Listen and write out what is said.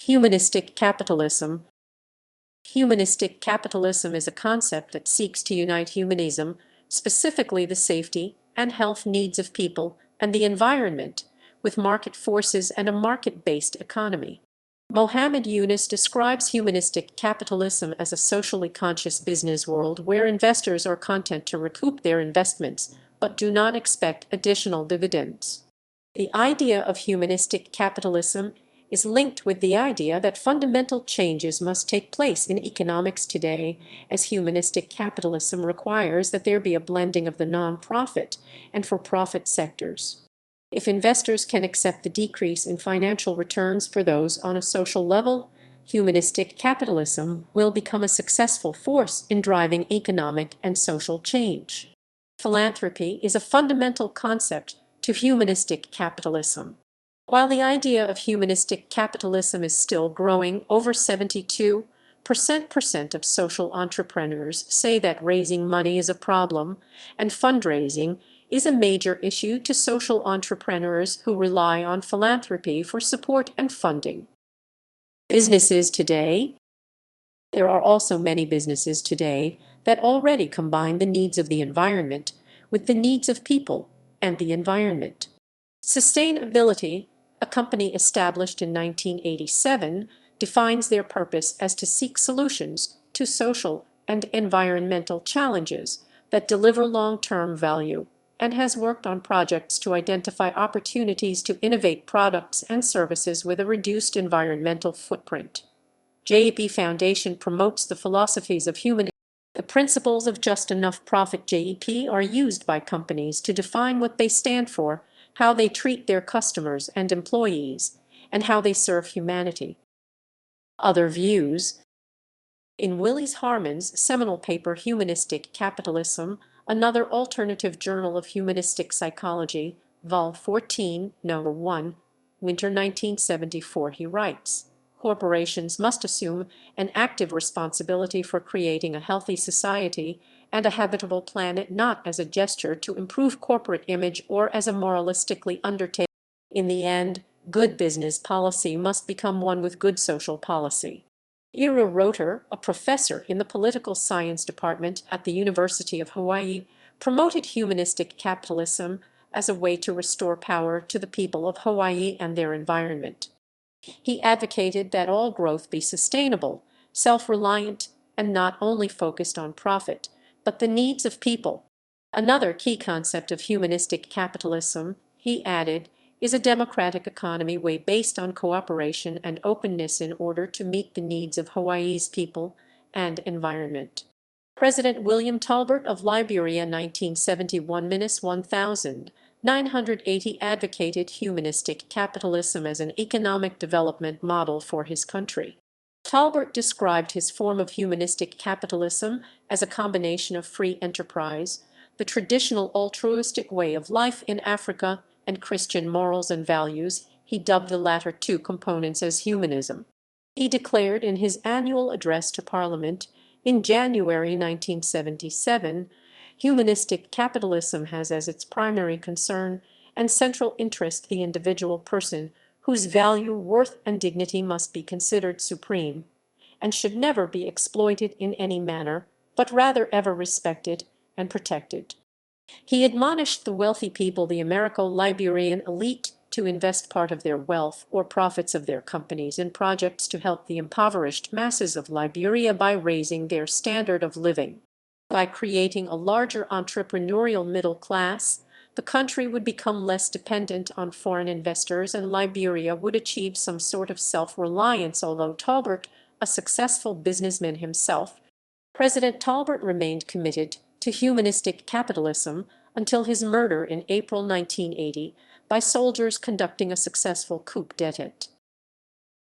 Humanistic capitalism. Humanistic capitalism is a concept that seeks to unite humanism, specifically the safety and health needs of people and the environment, with market forces and a market-based economy. Mohammed Yunus describes humanistic capitalism as a socially conscious business world where investors are content to recoup their investments but do not expect additional dividends. The idea of humanistic capitalism is linked with the idea that fundamental changes must take place in economics today, as humanistic capitalism requires that there be a blending of the non-profit and for-profit sectors. If investors can accept the decrease in financial returns for those on a social level, humanistic capitalism will become a successful force in driving economic and social change. Philanthropy is a fundamental concept to humanistic capitalism. While the idea of humanistic capitalism is still growing, over 72% of social entrepreneurs say that raising money is a problem, and fundraising is a major issue to social entrepreneurs who rely on philanthropy for support and funding. Businesses today. There are also many businesses today that already combine the needs of the environment with the needs of people and the environment. Sustainability, a company established in 1987, defines their purpose as to seek solutions to social and environmental challenges that deliver long-term value, and has worked on projects to identify opportunities to innovate products and services with a reduced environmental footprint. JEP Foundation promotes the philosophies of humanism. The principles of just enough profit JEP are used by companies to define what they stand for, how they treat their customers and employees, and how they serve humanity. Other views. In Willis Harman's seminal paper Humanistic Capitalism, another alternative journal of humanistic psychology, Vol. 14, No. 1, Winter 1974, he writes, corporations must assume an active responsibility for creating a healthy society and a habitable planet, not as a gesture to improve corporate image or as a moralistically undertaken. In the end, good business policy must become one with good social policy. Ira Roter, a professor in the political science department at the University of Hawaii, promoted humanistic capitalism as a way to restore power to the people of Hawaii and their environment. He advocated that all growth be sustainable, self-reliant, and not only focused on profit, but the needs of people. Another key concept of humanistic capitalism, he added, is a democratic economy based on cooperation and openness in order to meet the needs of Hawaii's people and environment. President William Talbert of Liberia 1971–1980 advocated humanistic capitalism as an economic development model for his country. Talbert described his form of humanistic capitalism as a combination of free enterprise, the traditional altruistic way of life in Africa, and Christian morals and values. He dubbed the latter two components as humanism. He declared in his annual address to Parliament in January 1977, humanistic capitalism has as its primary concern and central interest the individual person, whose value, worth, and dignity must be considered supreme, and should never be exploited in any manner, but rather ever respected and protected. He admonished the wealthy people, the Americo-Liberian elite, to invest part of their wealth or profits of their companies in projects to help the impoverished masses of Liberia by raising their standard of living. By creating a larger entrepreneurial middle class, the country would become less dependent on foreign investors and Liberia would achieve some sort of self-reliance. Although Talbert, a successful businessman himself, President Talbert remained committed to humanistic capitalism until his murder in April 1980 by soldiers conducting a successful coup d'état.